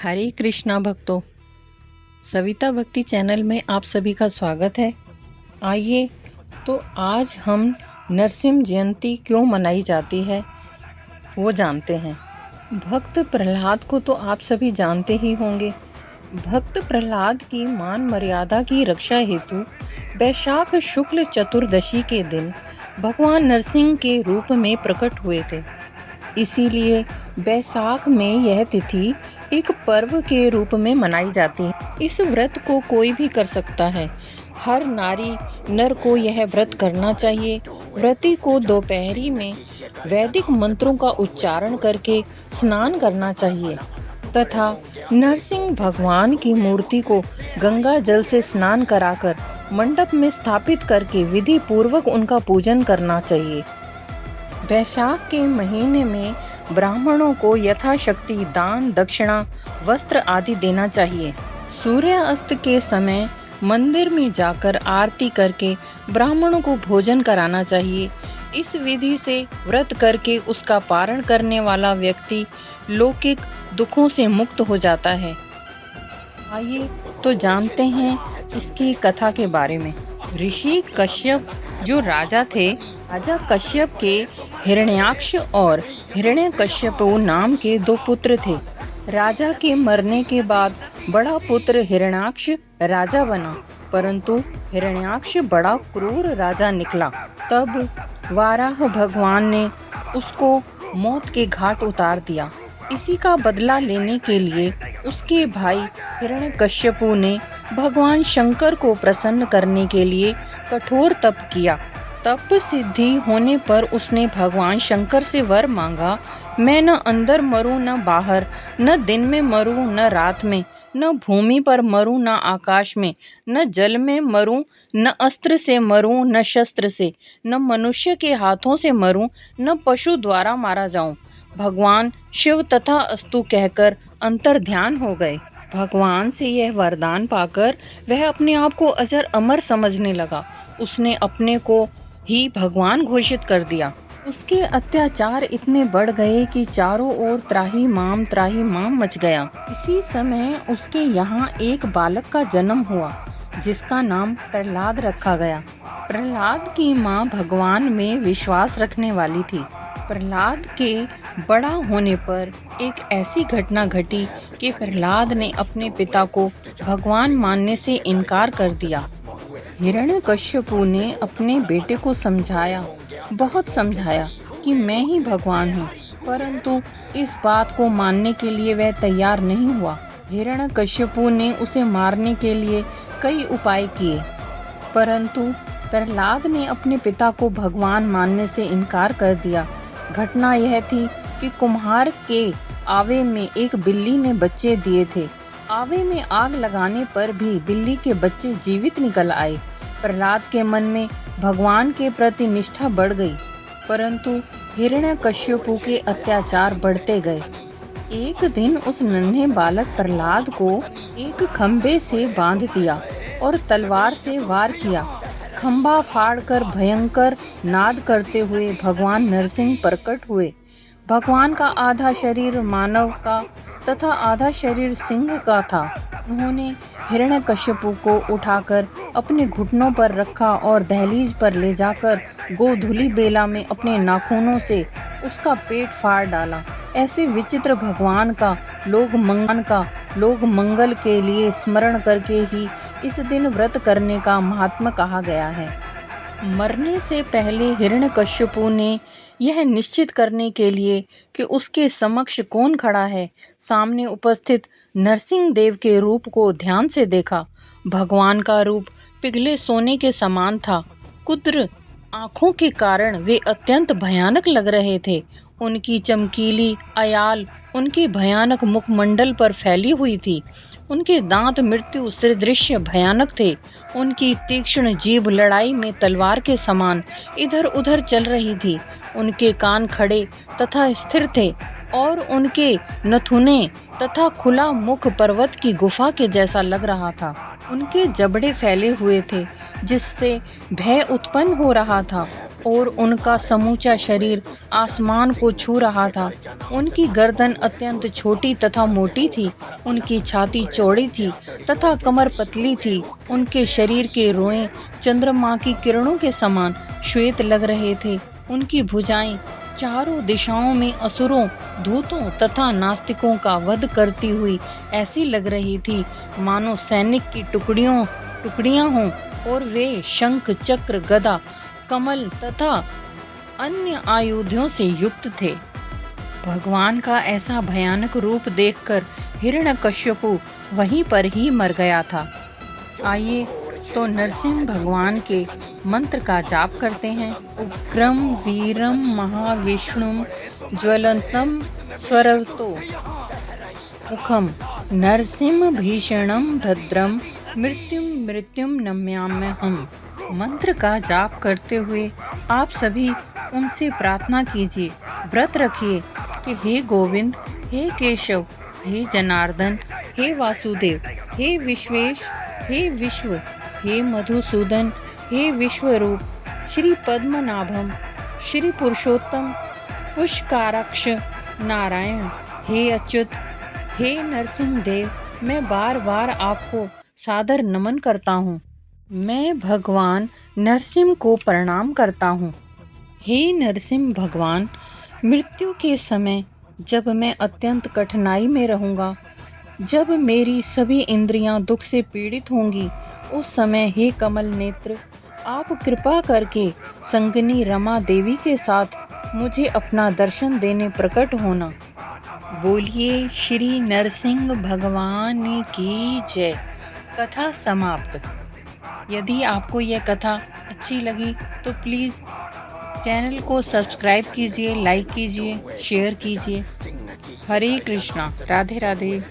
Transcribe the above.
हरे कृष्णा भक्तों, सविता भक्ति चैनल में आप सभी का स्वागत है। आइए तो आज हम नरसिंह जयंती क्यों मनाई जाती है वो जानते हैं। भक्त प्रहलाद को तो आप सभी जानते ही होंगे। भक्त प्रहलाद की मान मर्यादा की रक्षा हेतु वैशाख शुक्ल चतुर्दशी के दिन भगवान नरसिंह के रूप में प्रकट हुए थे। इसीलिए बैसाख में यह तिथि एक पर्व के रूप में मनाई जाती है। इस व्रत को कोई भी कर सकता है। हर नारी नर को यह व्रत करना चाहिए। व्रती को दोपहरी में वैदिक मंत्रों का उच्चारण करके स्नान करना चाहिए तथा नरसिंह भगवान की मूर्ति को गंगा जल से स्नान कराकर मंडप में स्थापित करके विधि पूर्वक उनका पूजन करना चाहिए। वैशाख के महीने में ब्राह्मणों को यथाशक्ति दान, दक्षिणा, वस्त्र आदि देना चाहिए। सूर्य अस्त के समय मंदिर में जाकर आरती करके ब्राह्मणों को भोजन कराना चाहिए। इस विधि से व्रत करके उसका पारण करने वाला व्यक्ति लौकिक दुखों से मुक्त हो जाता है। आइए तो जानते हैं इसकी कथा के बारे में। ऋषि कश्यप जो राजा थे, राजा कश्यप के हिरण्याक्ष और हिरण्यकश्यप नाम के दो पुत्र थे। राजा के मरने के बाद बड़ा पुत्र हिरण्याक्ष राजा बना, परंतु हिरण्याक्ष बड़ा क्रूर राजा निकला। तब वाराह भगवान ने उसको मौत के घाट उतार दिया। इसी का बदला लेने के लिए उसके भाई हिरण्यकश्यपु ने भगवान शंकर को प्रसन्न करने के लिए कठोर तप किया। तप सिद्धि होने पर उसने भगवान शंकर से वर मांगा, मैं न अंदर मरूं न बाहर, न दिन में मरूं न रात में, न भूमि पर मरूं न आकाश में, न जल में मरूं, न अस्त्र से मरूं न शस्त्र से, न मनुष्य के हाथों से मरूं, न पशु द्वारा मारा जाऊं। भगवान शिव तथा अस्तु कहकर अंतर ध्यान हो गए। भगवान से यह वरदान पाकर वह अपने आप को अजर अमर समझने लगा। उसने अपने को ही भगवान घोषित कर दिया। उसके अत्याचार इतने बढ़ गए कि चारों ओर त्राही माम मच गया। इसी समय उसके यहाँ एक बालक का जन्म हुआ जिसका नाम प्रहलाद रखा गया। प्रहलाद की माँ भगवान में विश्वास रखने वाली थी। प्रहलाद के बड़ा होने पर एक ऐसी घटना घटी कि प्रहलाद ने अपने पिता को भगवान मानने से इनकार कर दिया। हिरण्यकश्यपु ने अपने बेटे को समझाया, बहुत समझाया कि मैं ही भगवान हूँ, परंतु इस बात को मानने के लिए वह तैयार नहीं हुआ। हिरण्यकश्यपु ने उसे मारने के लिए कई उपाय किए, परंतु प्रहलाद ने अपने पिता को भगवान मानने से इनकार कर दिया। घटना यह थी कि कुम्हार के आवे में एक बिल्ली ने बच्चे दिए थे। आवे में आग लगाने पर भी बिल्ली के बच्चे जीवित निकल आए। प्रहलाद के मन में भगवान के प्रति निष्ठा बढ़ गई, परंतु हिरण्यकश्यपु के अत्याचार बढ़ते गए। एक दिन उस नन्हे बालक प्रहलाद को एक खंबे से बांध दिया और तलवार से वार किया। खंबा फाड़कर भयंकर नाद करते हुए भगवान नरसिंह प्रकट हुए। भगवान का आधा शरीर मानव का तथा आधा शरीर सिंह का था। उन्होंने हिरण्यकश्यपु को उठाकर अपने घुटनों पर रखा और दहलीज पर ले जाकर गोधूली बेला में अपने नाखूनों से उसका पेट फाड़ डाला। ऐसे विचित्र भगवान का लोग मंगल के लिए स्मरण करके ही इस दिन व्रत करने का महात्मा कहा गया है। मरने से पहले हिरण्यकश्यपु ने यह निश्चित करने के लिए कि उसके समक्ष कौन खड़ा है, सामने उपस्थित नरसिंह देव के रूप को ध्यान से देखा। भगवान का रूप पिघले सोने के समान था। कुद्र आँखों के कारण वे अत्यंत भयानक लग रहे थे। उनकी चमकीली अयाल उनके भयानक मुखमंडल पर फैली हुई थी। उनके दांत मृत्यु सदृश भयानक थे। उनकी तीक्ष्ण जीभ लड़ाई में तलवार के समान इधर उधर चल रही थी। उनके कान खड़े तथा स्थिर थे और उनके नथुने तथा खुला मुख पर्वत की गुफा के जैसा लग रहा था। उनके जबड़े फैले हुए थे जिससे भय उत्पन्न हो रहा था। और उनका समूचा शरीर आसमान को छू रहा था। उनकी गर्दन अत्यंत छोटी तथा मोटी थी, उनकी छाती चौड़ी थी तथा कमर पतली थी। उनके शरीर के रोएं चंद्रमा की किरणों के समान श्वेत लग रहे थे। उनकी भुजाएं चारों दिशाओं में असुरों, धूतों तथा नास्तिकों का वध करती हुई ऐसी लग रही थी मानो सैनिक की टुकड़ियां हों और वे शंख, चक्र, गदा, कमल तथा अन्य आयुधों से युक्त थे। भगवान का ऐसा भयानक रूप देखकर हिरण्यकश्यपु वहीं पर ही मर गया था। आइए तो नरसिंह भगवान के मंत्र का जाप करते हैं। उग्रम वीरम महाविष्णुम ज्वलंतम स्वरतो मुखम नरसिंह भीषणम भद्रम मृत्युम नम्याम्यहम्। मंत्र का जाप करते हुए आप सभी उनसे प्रार्थना कीजिए, व्रत रखिए कि हे गोविंद, हे केशव, हे जनार्दन, हे वासुदेव, हे विश्वेश, हे विश्व, हे मधुसूदन, हे विश्वरूप, श्री पद्मनाभम, श्री पुरुषोत्तम, पुष्काराक्ष नारायण, हे अच्युत, हे नरसिंह देव, मैं बार बार आपको सादर नमन करता हूँ। मैं भगवान नरसिंह को प्रणाम करता हूँ। हे नरसिंह भगवान, मृत्यु के समय जब मैं अत्यंत कठिनाई में रहूँगा, जब मेरी सभी इंद्रियां दुख से पीड़ित होंगी, उस समय हे कमल नेत्र, आप कृपा करके संगनी रमा देवी के साथ मुझे अपना दर्शन देने प्रकट होना। बोलिए श्री नरसिंह भगवान की जय। कथा समाप्त। यदि आपको यह कथा अच्छी लगी तो प्लीज़ चैनल को सब्सक्राइब कीजिए, लाइक कीजिए, शेयर कीजिए। हरे कृष्णा, राधे राधे।